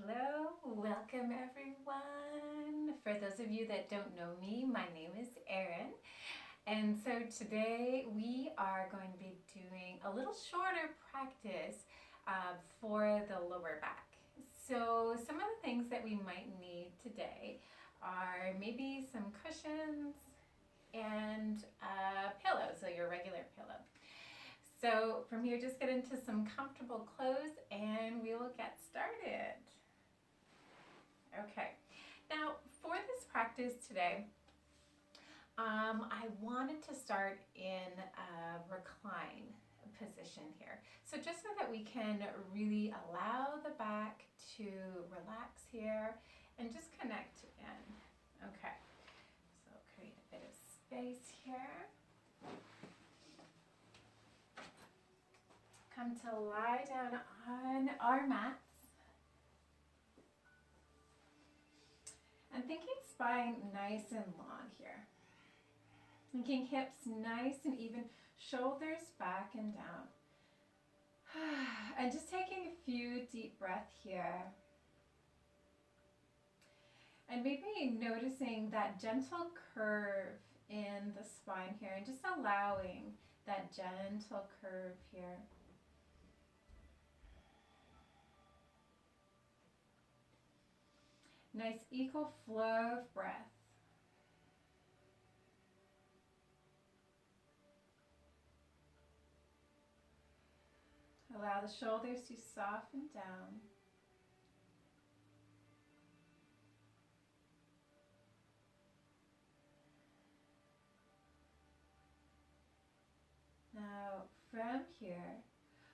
Hello, welcome everyone. For those of you that don't know me, my name is Erin. And so today we are going to be doing a little shorter practice for the lower back. So some of the things that we might need today are maybe some cushions and a pillow, so your regular pillow. So from here, just get into some comfortable clothes and we will get started. Okay, now for this practice today, I wanted to start in a recline position here. So just so that we can really allow the back to relax here and just connect in. Okay, so create a bit of space here. Come to lie down on our mats. And thinking spine nice and long here. Thinking hips nice and even, shoulders back and down. And just taking a few deep breaths here. And maybe noticing that gentle curve in the spine here and just allowing that gentle curve here. Nice equal flow of breath. Allow the shoulders to soften down. Now from here,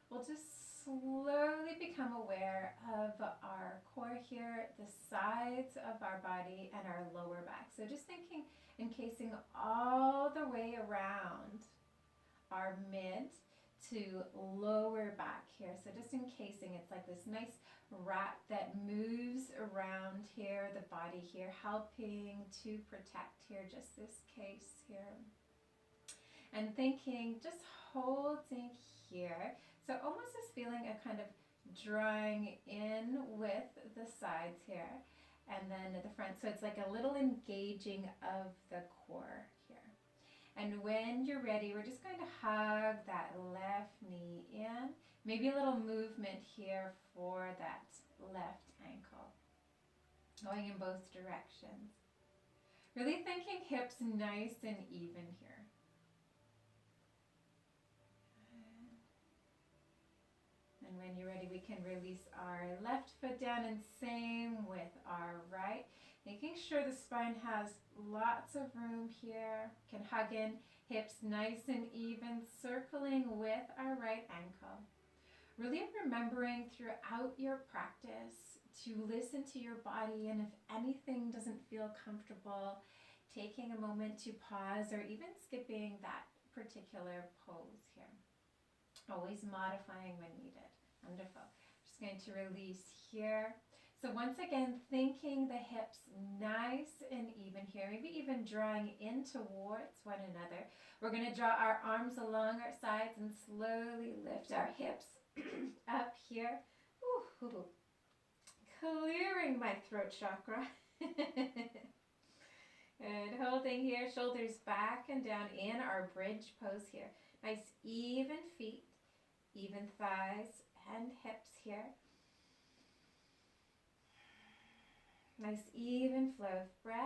we'll just slowly become aware of our core here, the sides of our body, and our lower back. So just thinking, encasing all the way around our mid to lower back here. So just encasing, it's like this nice wrap that moves around here, the body here, helping to protect here, just this case here. And thinking, just holding here. So almost this feeling of kind of drawing in with the sides here and then at the front. So it's like a little engaging of the core here. And when you're ready, we're just going to hug that left knee in. Maybe a little movement here for that left ankle. Going in both directions. Really thinking hips nice and even here. And when you're ready, we can release our left foot down and same with our right. Making sure the spine has lots of room here. Can hug in, hips nice and even, circling with our right ankle. Really remembering throughout your practice to listen to your body, and if anything doesn't feel comfortable, taking a moment to pause or even skipping that particular pose here. Always modifying when needed. Wonderful. Just going to release here. So once again, thinking the hips nice and even here, maybe even drawing in towards one another. We're going to draw our arms along our sides and slowly lift our hips up here. Ooh, clearing my throat chakra. And holding here, shoulders back and down in our bridge pose here. Nice even feet, even thighs and hips here. Nice even flow of breath.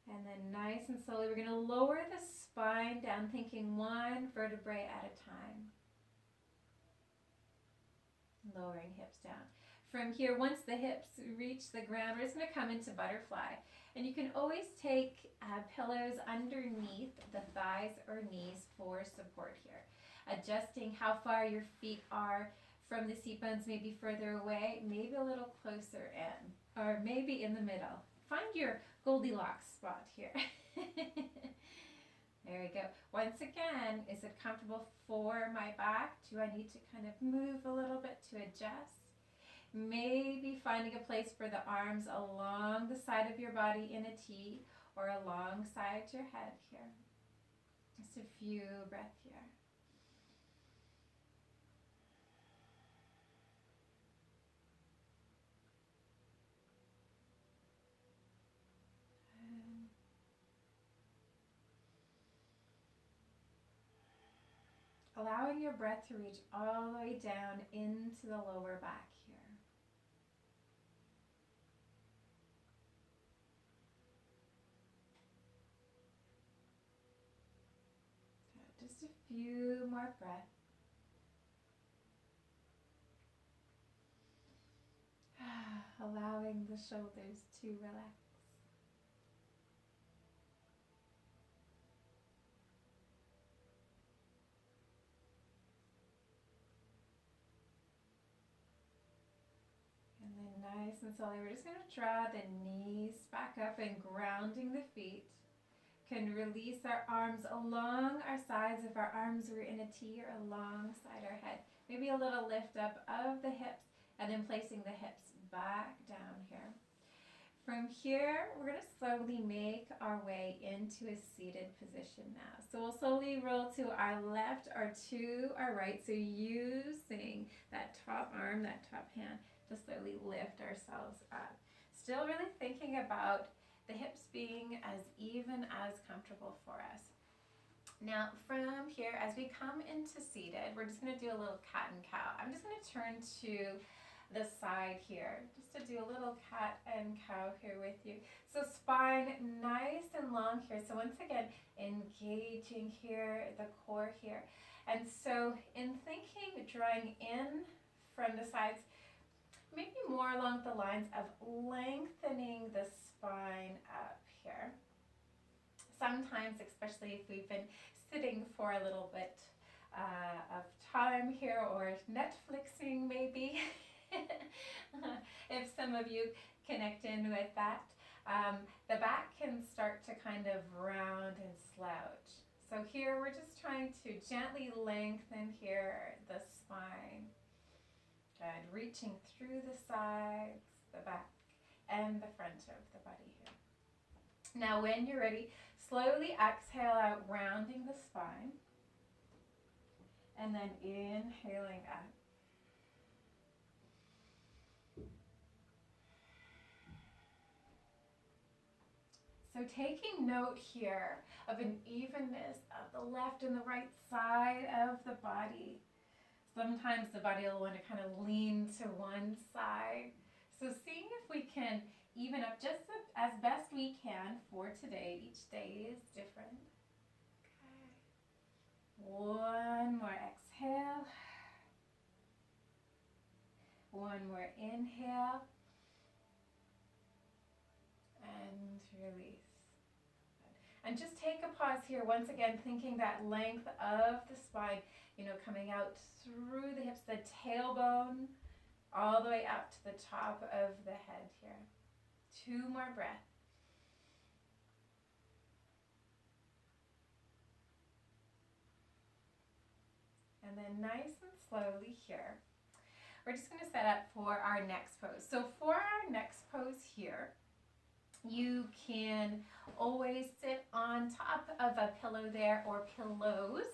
And then nice and slowly we're going to lower the spine down, thinking one vertebrae at a time. Lowering hips down. From here, once the hips reach the ground, we're just going to come into butterfly. And you can always take pillows underneath the thighs or knees for support here. Adjusting how far your feet are from the seat bones, maybe further away, maybe a little closer in, or maybe in the middle. Find your Goldilocks spot here. There we go. Once again, is it comfortable for my back? Do I need to kind of move a little bit to adjust? Maybe finding a place for the arms along the side of your body in a T or alongside your head here. Just a few breaths here. Allowing your breath to reach all the way down into the lower back here. Just a few more breaths. Allowing the shoulders to relax. And then nice and slowly, we're just going to draw the knees back up and grounding the feet. Can release our arms along our sides if our arms were in a T or alongside our head. Maybe a little lift up of the hips and then placing the hips back down here. From here, we're going to slowly make our way into a seated position now. So we'll slowly roll to our left or to our right. So using that top arm, that top hand, to slowly lift ourselves up. Still really thinking about the hips being as even as comfortable for us. Now from here, as we come into seated, we're just going to do a little cat and cow. I'm just going to turn to the side here, just to do a little cat and cow here with you. So spine nice and long here. So once again, engaging here, the core here. And so in thinking, drawing in from the sides, maybe more along the lines of lengthening the spine up here. Sometimes, especially if we've been sitting for a little bit of time here, or Netflixing maybe, if some of you connect in with that, the back can start to kind of round and slouch. So here we're just trying to gently lengthen here the spine. Good. Reaching through the sides, the back, and the front of the body here. Now when you're ready, slowly exhale out, rounding the spine. And then inhaling up. So taking note here of an evenness of the left and the right side of the body. Sometimes the body will want to kind of lean to one side. So seeing if we can even up just as best we can for today. Each day is different. Okay. One more exhale. One more inhale. And release. And just take a pause here, once again, thinking that length of the spine, coming out through the hips, the tailbone, all the way up to the top of the head here. 2 more breaths. And then nice and slowly here, we're just going to set up for our next pose. So for our next pose here, you can always sit on top of a pillow there, or pillows,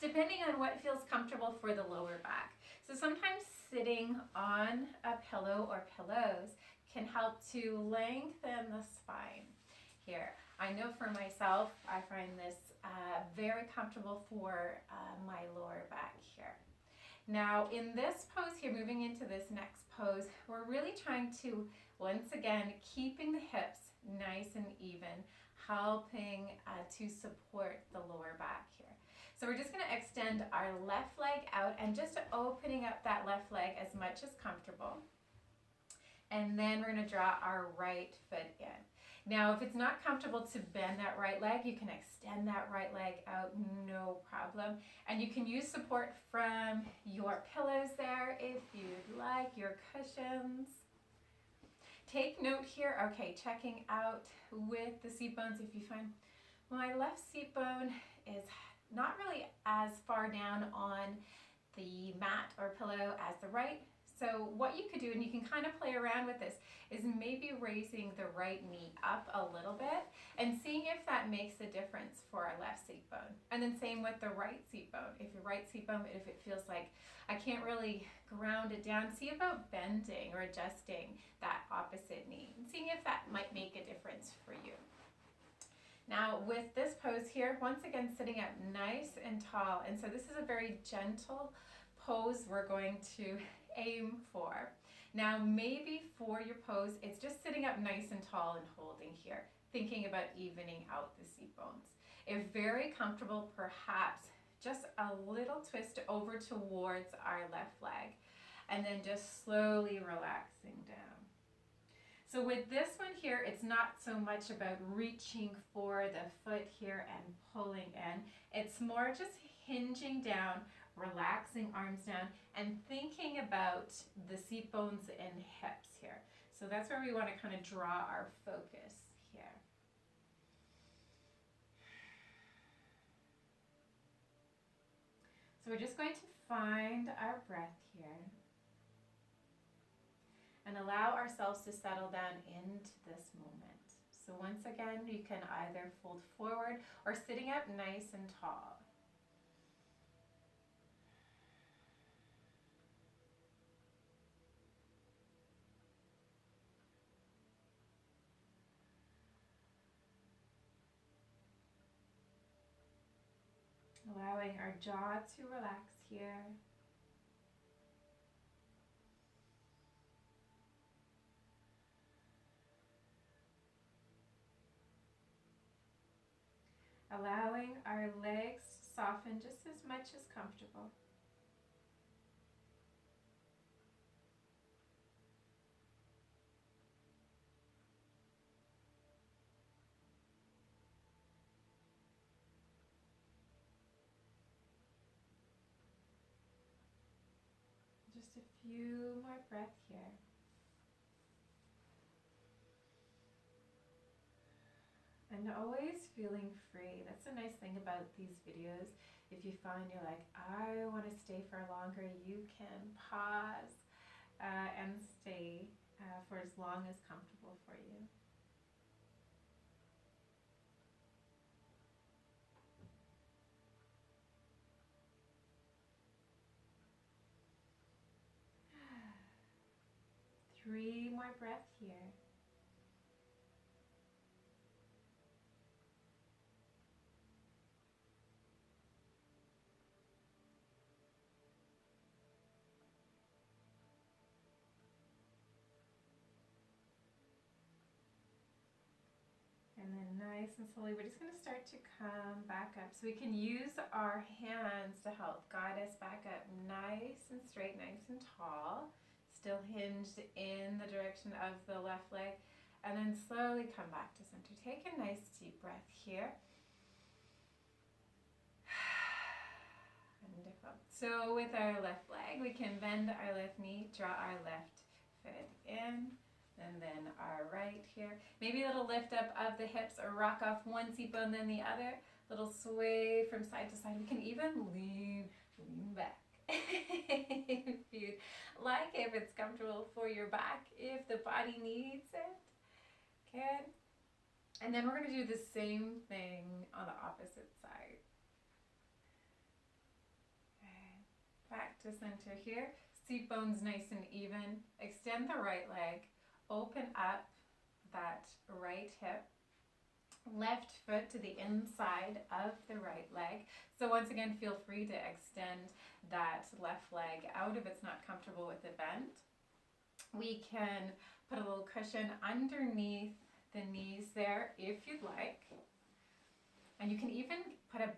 depending on what feels comfortable for the lower back. So sometimes sitting on a pillow or pillows can help to lengthen the spine here. I know for myself, I find this very comfortable for my lower back here. Now in this pose here, moving into this next pose, we're really trying to, once again, keeping the hips nice and even, helping to support the lower back here. So we're just going to extend our left leg out and just opening up that left leg as much as comfortable. And then we're going to draw our right foot in. Now, if it's not comfortable to bend that right leg, you can extend that right leg out, no problem. And you can use support from your pillows there if you'd like, your cushions. Take note here, okay, checking out with the seat bones. If you find my left seat bone is not really as far down on the mat or pillow as the right. So what you could do, and you can kind of play around with this, is maybe raising the right knee up a little bit and seeing if that makes a difference for our left seat bone. And then same with the right seat bone. If your right seat bone, if it feels like I can't really ground it down, see about bending or adjusting that opposite knee and seeing if that might make a difference for you. Now with this pose here, once again sitting up nice and tall, and so this is a very gentle pose we're going to aim for. Now maybe for your pose, it's just sitting up nice and tall and holding here, thinking about evening out the seat bones. If very comfortable, perhaps just a little twist over towards our left leg, and then just slowly relaxing down. So with this one here, it's not so much about reaching for the foot here and pulling in. It's more just hinging down, relaxing arms down, and thinking about the seat bones and hips here. So that's where we want to kind of draw our focus here. So we're just going to find our breath here and allow ourselves to settle down into this moment. So once again, you can either fold forward or sitting up nice and tall. Allowing our jaw to relax here. Allowing our legs to soften just as much as comfortable. Just a few more breaths here. And always feeling free. That's a nice thing about these videos. If you find you're like, I want to stay for longer, you can pause and stay for as long as comfortable for you. Three more breaths here. And then nice and slowly, we're just going to start to come back up. So we can use our hands to help guide us back up nice and straight, nice and tall. Still hinged in the direction of the left leg. And then slowly come back to center. Take a nice deep breath here. Wonderful. So with our left leg, we can bend our left knee, draw our left foot in. And then our right here. Maybe a little lift up of the hips or rock off one seat bone then the other. Little sway from side to side. We can even lean back. If you'd like, if it's comfortable for your back, if the body needs it. Good. And then we're going to do the same thing on the opposite side. Okay. Back to center here. Seat bones nice and even. Extend the right leg. Open up that right hip, left foot to the inside of the right leg. So once again, feel free to extend that left leg out if it's not comfortable with the bend. We can put a little cushion underneath the knees there if you'd like. And you can even put a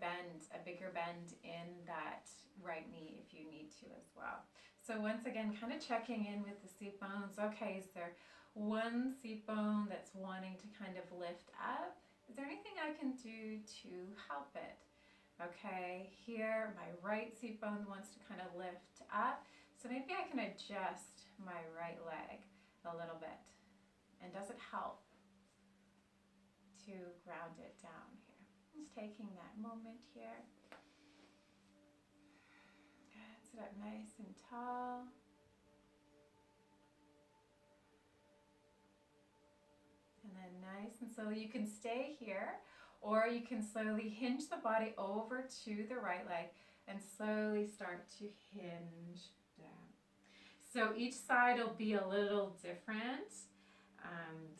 bigger bend in that right knee if you need to as well. So once again, kind of checking in with the seat bones. Okay, is there one seat bone that's wanting to kind of lift up? Is there anything I can do to help it? Okay, here my right seat bone wants to kind of lift up. So maybe I can adjust my right leg a little bit. And does it help to ground it down here? Just taking that moment here. Good, sit up nice and tall. And then nice and slowly, you can stay here, Or you can slowly hinge the body over to the right leg and slowly start to hinge down. So each side will be a little different.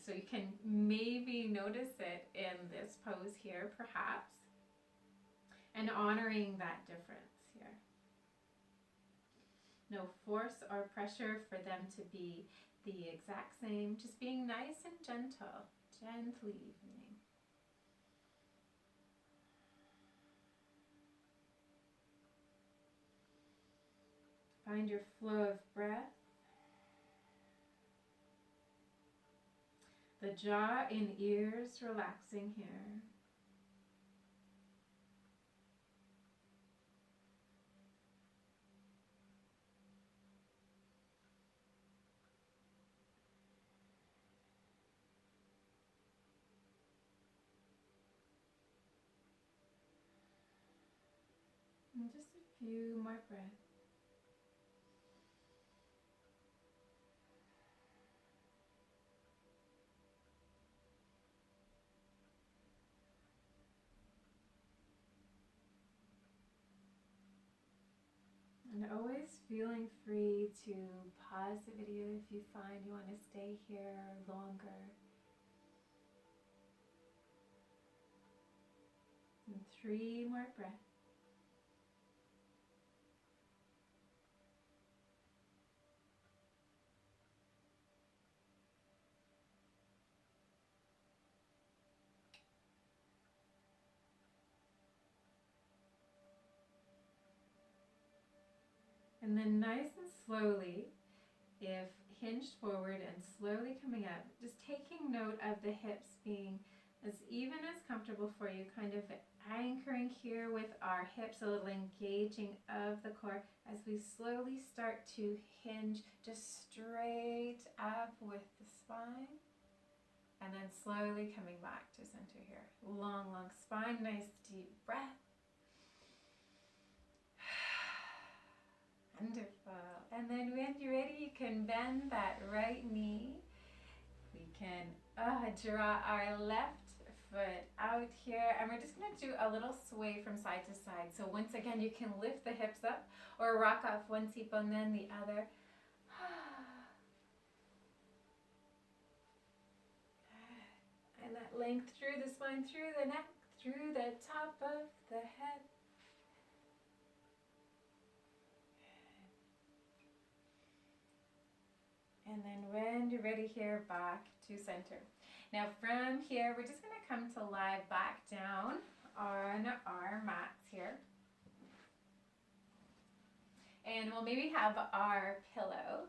So you can maybe notice it in this pose here, perhaps, and honoring that difference here. No force or pressure for them to be the exact same, just being nice and gentle, gently evening. Find your flow of breath. The jaw and ears relaxing here. And just a few more breaths. And always feeling free to pause the video if you find you want to stay here longer. And 3 more breaths. And then nice and slowly, if hinged forward and slowly coming up, just taking note of the hips being as even as comfortable for you, kind of anchoring here with our hips, a little engaging of the core as we slowly start to hinge just straight up with the spine. And then slowly coming back to center here. Long, long spine, nice deep breath. Wonderful. And then when you're ready, you can bend that right knee. We can draw our left foot out here, and we're just going to do a little sway from side to side. So once again, you can lift the hips up or rock off one hip and then the other. And that length through the spine, through the neck, through the top of the head. And then when you're ready here, back to center. Now from here, we're just going to come to lie back down on our mats here. And we'll maybe have our pillow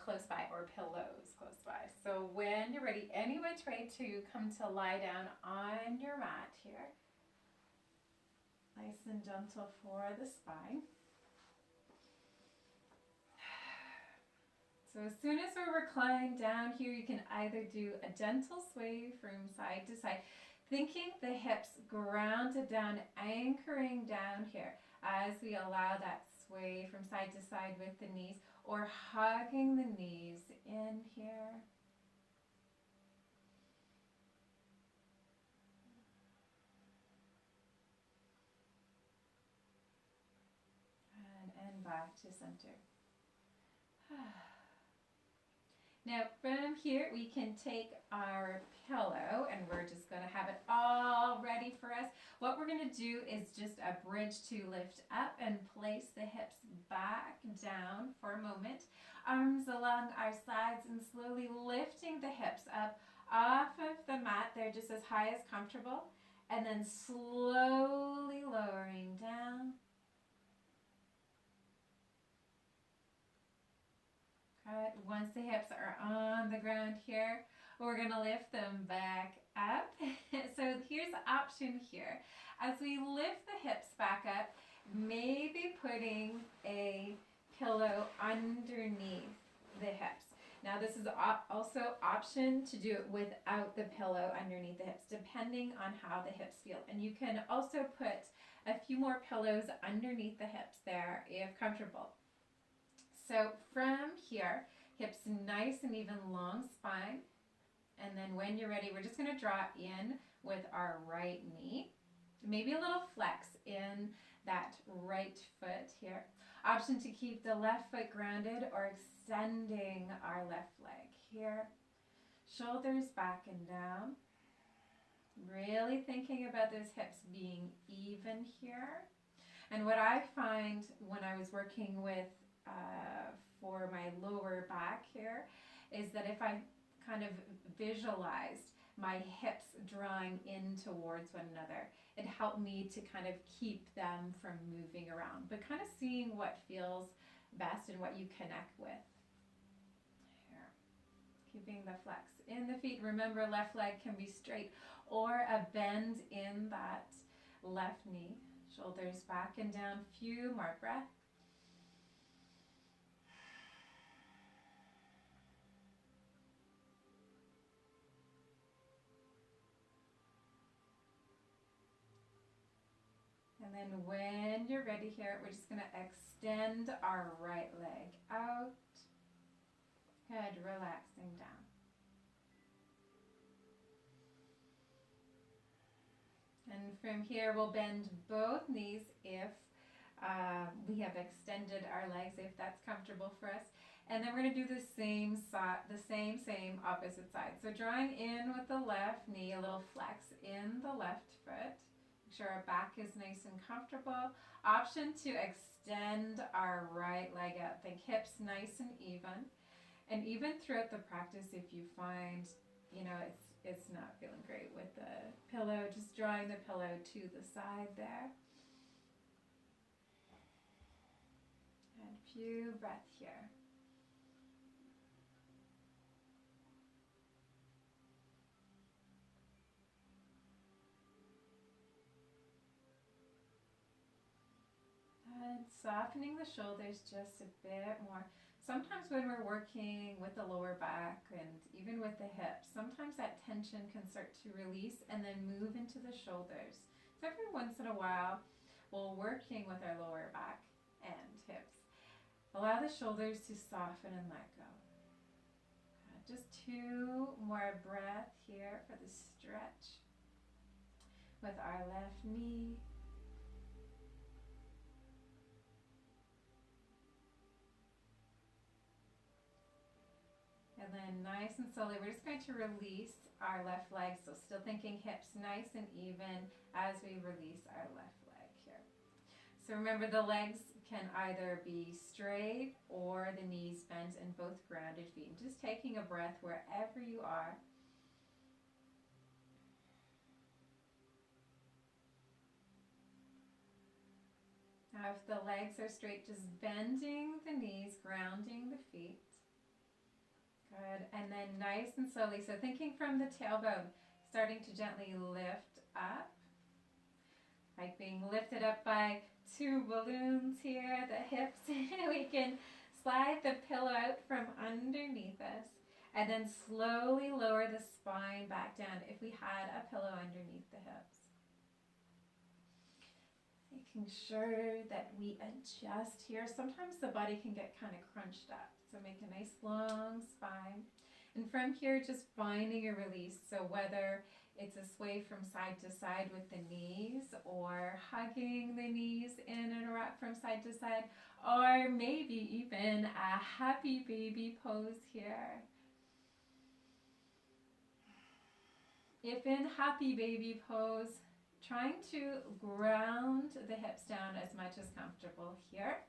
close by, or pillows close by. So when you're ready, any which way to come to lie down on your mat here. Nice and gentle for the spine. So as soon as we're reclined down here, you can either do a gentle sway from side to side, thinking the hips grounded down, anchoring down here as we allow that sway from side to side with the knees, or hugging the knees in here. And back to center. Now from here, we can take our pillow, and we're just going to have it all ready for us. What we're going to do is just a bridge to lift up and place the hips back down for a moment. Arms along our sides and slowly lifting the hips up off of the mat. They're just as high as comfortable. And then slowly lowering down. Good. Once the hips are on the ground here, we're going to lift them back up. So here's the option here. As we lift the hips back up, maybe putting a pillow underneath the hips. Now this is also option to do it without the pillow underneath the hips, depending on how the hips feel. And you can also put a few more pillows underneath the hips there if comfortable. So from here, hips nice and even, long spine. And then when you're ready, we're just going to draw in with our right knee. Maybe a little flex in that right foot here. Option to keep the left foot grounded or extending our left leg here. Shoulders back and down. Really thinking about those hips being even here. And what I find when I was working with for my lower back here is that if I kind of visualized my hips drawing in towards one another, it helped me to kind of keep them from moving around, but kind of seeing what feels best and what you connect with. Here. Keeping the flex in the feet. Remember, left leg can be straight or a bend in that left knee. Shoulders back and down. Few more breaths. And then when you're ready here, we're just going to extend our right leg out. Good, relaxing down. And from here, we'll bend both knees if we have extended our legs, if that's comfortable for us. And then we're going to do the same opposite side. So drawing in with the left knee, a little flex in the left foot. Make sure our back is nice and comfortable. Option to extend our right leg out. Think hips nice and even. And even throughout the practice, if you find, it's not feeling great with the pillow, just drawing the pillow to the side there. And a few breaths here. And softening the shoulders just a bit more. Sometimes when we're working with the lower back and even with the hips, sometimes that tension can start to release and then move into the shoulders. So every once in a while, while working with our lower back and hips, allow the shoulders to soften and let go. Just 2 more breaths here for the stretch with our left knee. And then nice and slowly, we're just going to release our left leg. So still thinking hips nice and even as we release our left leg here. So remember, the legs can either be straight or the knees bent and both grounded feet. And just taking a breath wherever you are. Now if the legs are straight, just bending the knees, grounding the feet. Good, and then nice and slowly, so thinking from the tailbone, starting to gently lift up, like being lifted up by 2 balloons here, the hips. We can slide the pillow out from underneath us, and then slowly lower the spine back down if we had a pillow underneath the hips. Making sure that we adjust here. Sometimes the body can get kind of crunched up. So make a nice long spine. And from here, just finding a release. So whether it's a sway from side to side with the knees, or hugging the knees in and rock from side to side, or maybe even a happy baby pose here. If in happy baby pose, trying to ground the hips down as much as comfortable here.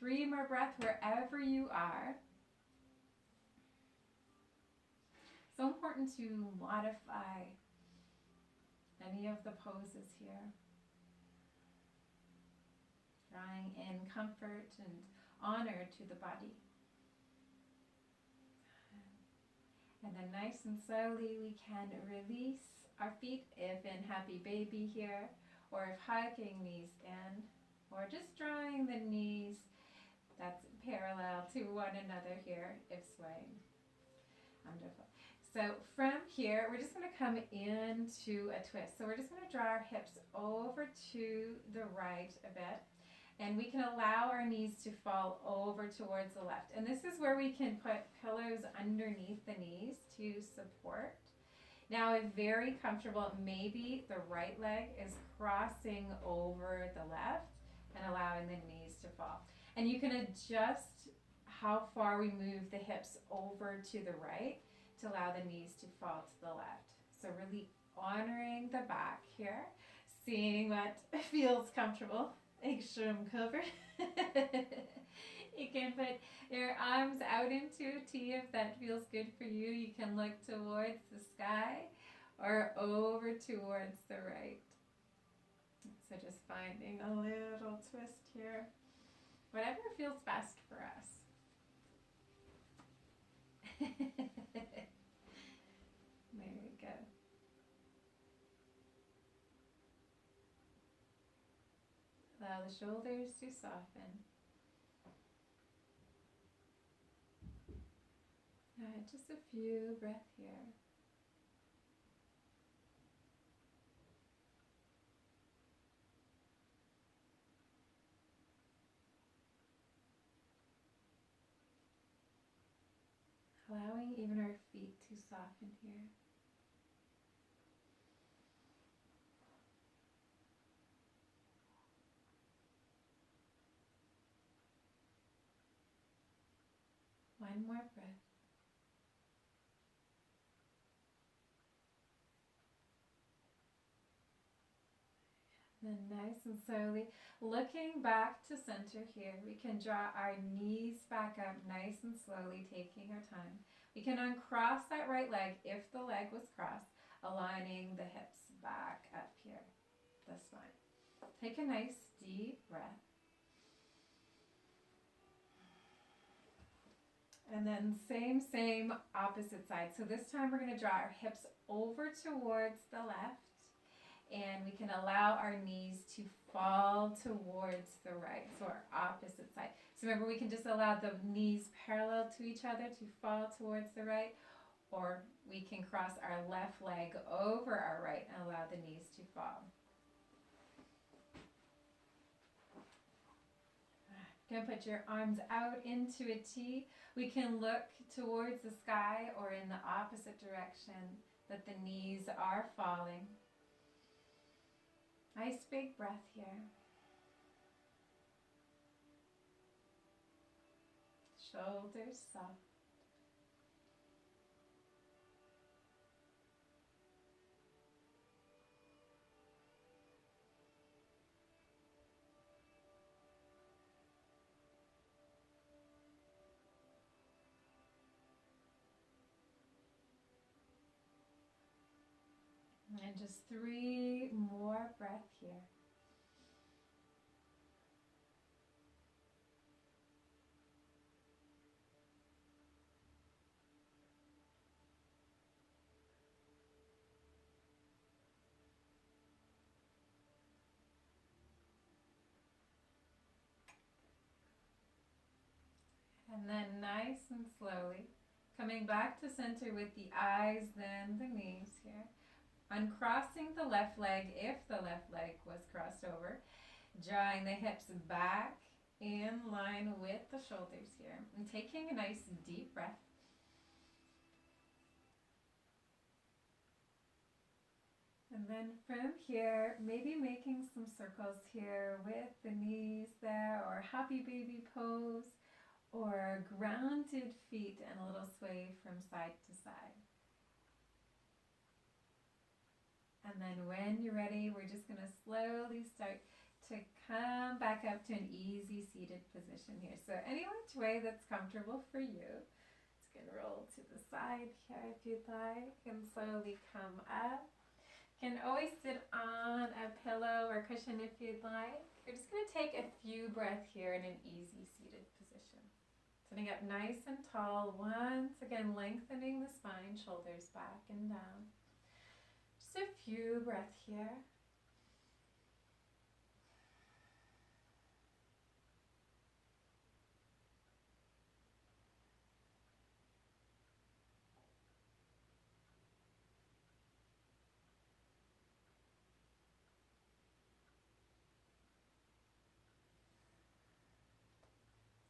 3 more breaths wherever you are. So important to modify any of the poses here. Drawing in comfort and honor to the body. And then nice and slowly we can release our feet if in happy baby here, or if hugging knees in, or just drawing the knees that's parallel to one another here if swaying. Wonderful. So from here, we're just going to come into a twist. So we're just going to draw our hips over to the right a bit. And we can allow our knees to fall over towards the left. And this is where we can put pillows underneath the knees to support. Now, if very comfortable, maybe the right leg is crossing over the left and allowing the knees to fall. And you can adjust how far we move the hips over to the right to allow the knees to fall to the left. So really honoring the back here, seeing what feels comfortable. Make sure I'm covered. You can put your arms out into a T if that feels good for you. You can look towards the sky or over towards the right. So just finding a little twist here. Whatever feels best for us. There we go. Allow the shoulders to soften. Just a few breaths here. Allowing even our feet to soften here. One more breath. Then nice and slowly, looking back to center here, we can draw our knees back up nice and slowly, taking our time. We can uncross that right leg if the leg was crossed, aligning the hips back up here, the spine. Take a nice deep breath. And then same, opposite side. So this time we're going to draw our hips over towards the left. And we can allow our knees to fall towards the right, so our opposite side. So remember, we can just allow the knees parallel to each other to fall towards the right, or we can cross our left leg over our right and allow the knees to fall. You can put your arms out into a T. We can look towards the sky or in the opposite direction that the knees are falling. Nice big breath here. Shoulders soft. And just 3 more breaths here. And then nice and slowly, coming back to center with the eyes, then the knees here. Uncrossing the left leg if the left leg was crossed over. Drawing the hips back in line with the shoulders here. And taking a nice deep breath. And then from here, maybe making some circles here with the knees there, or happy baby pose, or grounded feet and a little sway from side to side. And then when you're ready, we're just going to slowly start to come back up to an easy seated position here. So any which way that's comfortable for you. Just going to roll to the side here if you'd like, and slowly come up. You can always sit on a pillow or cushion if you'd like. You're just going to take a few breaths here in an easy seated position. Sitting up nice and tall, once again lengthening the spine, shoulders back and down. Just a few breaths here.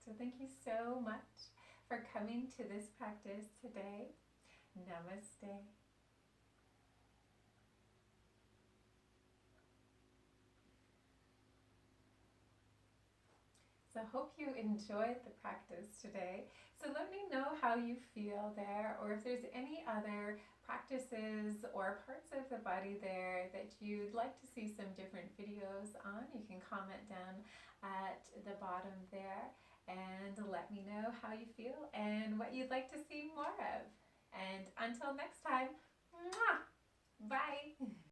So thank you so much for coming to this practice today. Namaste. So hope you enjoyed the practice today. So let me know how you feel there, or if there's any other practices or parts of the body there that you'd like to see some different videos on. You can comment down at the bottom there and let me know how you feel and what you'd like to see more of. And until next time, mwah, bye!